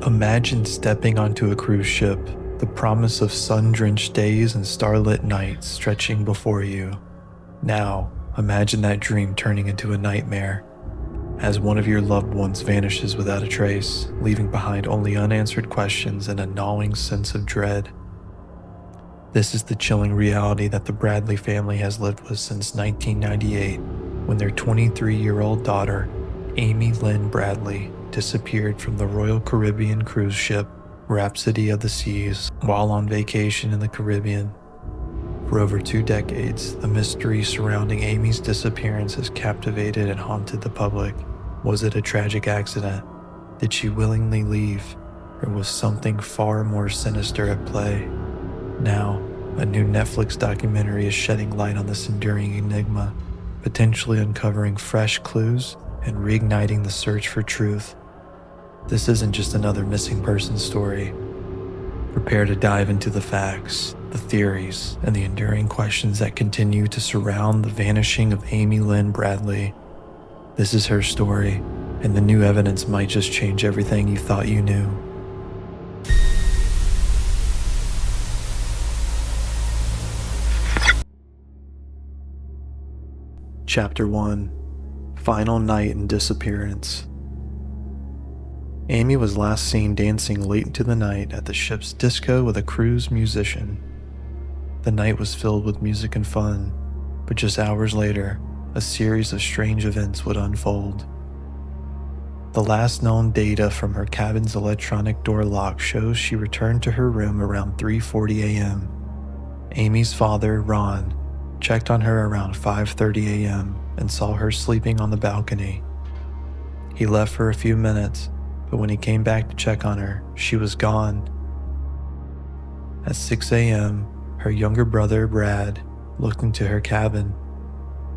Imagine stepping onto a cruise ship, the promise of sun-drenched days and starlit nights stretching before you. Now, imagine that dream turning into a nightmare, as one of your loved ones vanishes without a trace, leaving behind only unanswered questions and a gnawing sense of dread. This is the chilling reality that the Bradley family has lived with since 1998, when their 23-year-old daughter, Amy Lynn Bradley, disappeared from the Royal Caribbean cruise ship Rhapsody of the Seas while on vacation in the Caribbean. For over 2 decades, the mystery surrounding Amy's disappearance has captivated and haunted the public. Was it a tragic accident? Did she willingly leave? Or was something far more sinister at play? Now, a new Netflix documentary is shedding light on this enduring enigma, potentially uncovering fresh clues and reigniting the search for truth. This isn't just another missing person story. Prepare to dive into the facts, the theories, and the enduring questions that continue to surround the vanishing of Amy Lynn Bradley. This is her story, and the new evidence might just change everything you thought you knew. Chapter 1: Final Night and Disappearance. Amy was last seen dancing late into the night at the ship's disco with a cruise musician. The night was filled with music and fun, but just hours later, a series of strange events would unfold. The last known data from her cabin's electronic door lock shows she returned to her room around 3:40 a.m. Amy's father, Ron, checked on her around 5:30 a.m. and saw her sleeping on the balcony. He left for a few minutes, but when he came back to check on her, she was gone. At 6 a.m., her younger brother, Brad, looked into her cabin.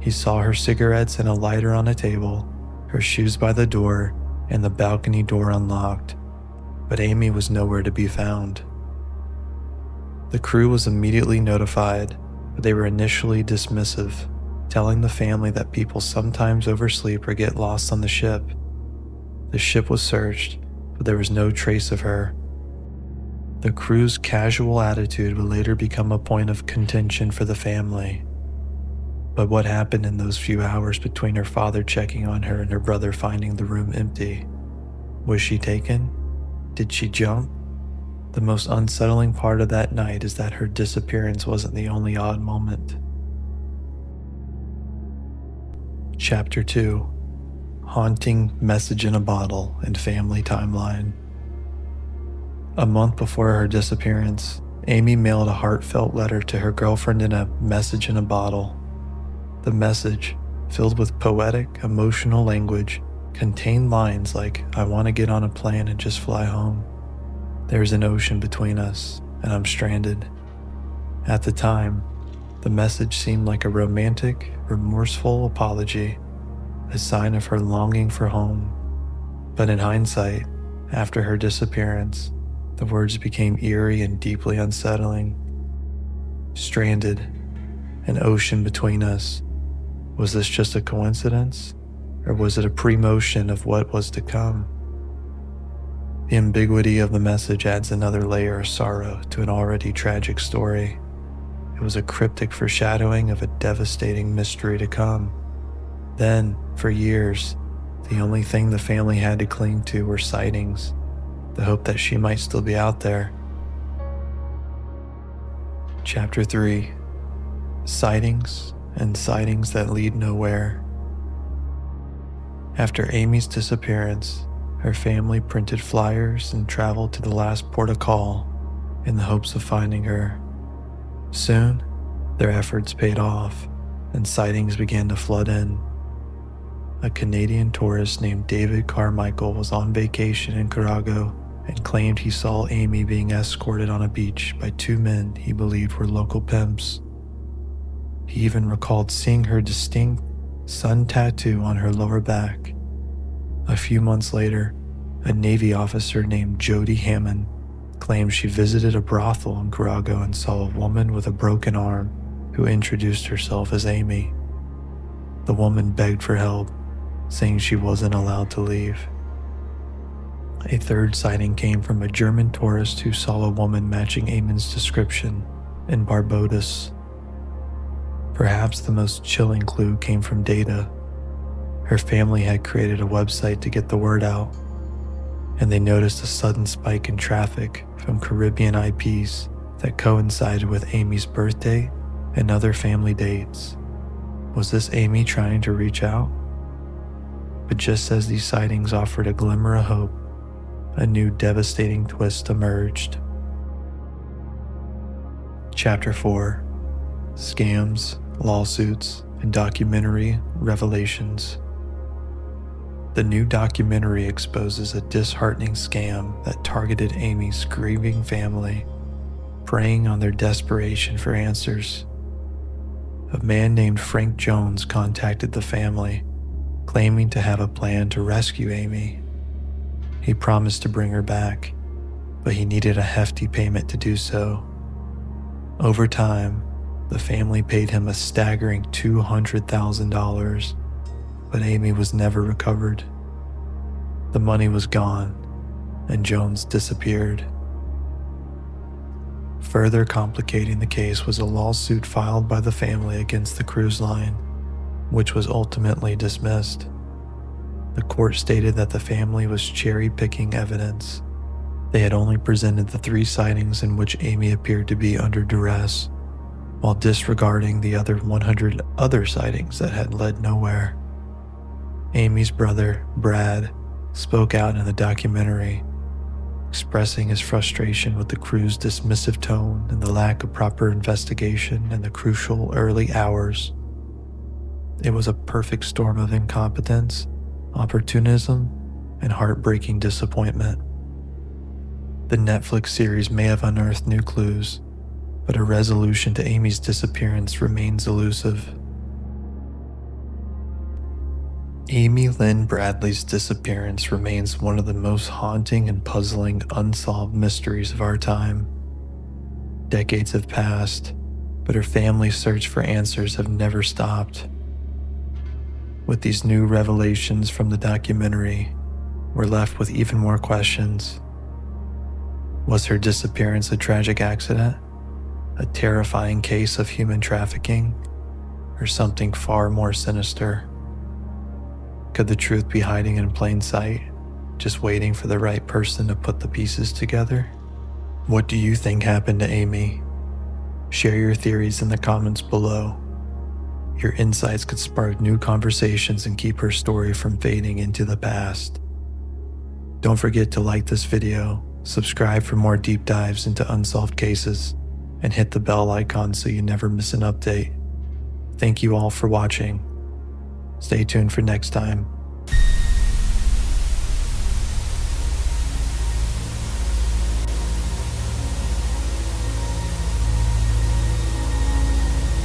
He saw her cigarettes and a lighter on a table, her shoes by the door, and the balcony door unlocked, but Amy was nowhere to be found. The crew was immediately notified, but they were initially dismissive, telling the family that people sometimes oversleep or get lost on the ship. The ship was searched, but there was no trace of her. The crew's casual attitude would later become a point of contention for the family. But what happened in those few hours between her father checking on her and her brother finding the room empty? Was she taken? Did she jump? The most unsettling part of that night is that her disappearance wasn't the only odd moment. Chapter 2: Haunting Message in a Bottle and Family Timeline. A month before her disappearance, Amy mailed a heartfelt letter to her girlfriend in a message in a bottle. The message, filled with poetic, emotional language, contained lines like, "I want to get on a plane and just fly home. There's an ocean between us, and I'm stranded." At the time, the message seemed like a romantic, remorseful apology, a sign of her longing for home. But in hindsight, after her disappearance, the words became eerie and deeply unsettling. Stranded, an ocean between us. Was this just a coincidence, or was it a premonition of what was to come? The ambiguity of the message adds another layer of sorrow to an already tragic story. It was a cryptic foreshadowing of a devastating mystery to come. Then, for years, the only thing the family had to cling to were sightings, the hope that she might still be out there. Chapter 3: Sightings and Sightings That Lead Nowhere. After Amy's disappearance, her family printed flyers and traveled to the last port of call in the hopes of finding her. Soon, their efforts paid off, and sightings began to flood in. A Canadian tourist named David Carmichael was on vacation in Curaçao and claimed he saw Amy being escorted on a beach by 2 men he believed were local pimps. He even recalled seeing her distinct sun tattoo on her lower back. A few months later, a Navy officer named Jody Hammond claimed she visited a brothel in Curaçao and saw a woman with a broken arm who introduced herself as Amy. The woman begged for help, saying she wasn't allowed to leave. A third sighting came from a German tourist who saw a woman matching Amy's description in Barbados. Perhaps the most chilling clue came from data. Her family had created a website to get the word out, and they noticed a sudden spike in traffic from Caribbean IPs that coincided with Amy's birthday and other family dates. Was this Amy trying to reach out? But just as these sightings offered a glimmer of hope, a new devastating twist emerged. Chapter 4: Scams, Lawsuits, and Documentary Revelations. The new documentary exposes a disheartening scam that targeted Amy's grieving family, preying on their desperation for answers. A man named Frank Jones contacted the family, claiming to have a plan to rescue Amy. He promised to bring her back, but he needed a hefty payment to do so. Over time, the family paid him a staggering $200,000, but Amy was never recovered. The money was gone, and Jones disappeared. Further complicating the case was a lawsuit filed by the family against the cruise line, which was ultimately dismissed. The court stated that the family was cherry-picking evidence. They had only presented the 3 sightings in which Amy appeared to be under duress, while disregarding the other 100 other sightings that had led nowhere. Amy's brother, Brad, spoke out in the documentary, expressing his frustration with the crew's dismissive tone and the lack of proper investigation in the crucial early hours. It was a perfect storm of incompetence, opportunism, and heartbreaking disappointment. The Netflix series may have unearthed new clues, but a resolution to Amy's disappearance remains elusive. Amy Lynn Bradley's disappearance remains one of the most haunting and puzzling unsolved mysteries of our time. Decades have passed, but her family's search for answers have never stopped. With these new revelations from the documentary, we're left with even more questions. Was her disappearance a tragic accident, a terrifying case of human trafficking, or something far more sinister? Could the truth be hiding in plain sight, just waiting for the right person to put the pieces together? What do you think happened to Amy? Share your theories in the comments below. Your insights could spark new conversations and keep her story from fading into the past. Don't forget to like this video, subscribe for more deep dives into unsolved cases, and hit the bell icon so you never miss an update. Thank you all for watching. Stay tuned for next time.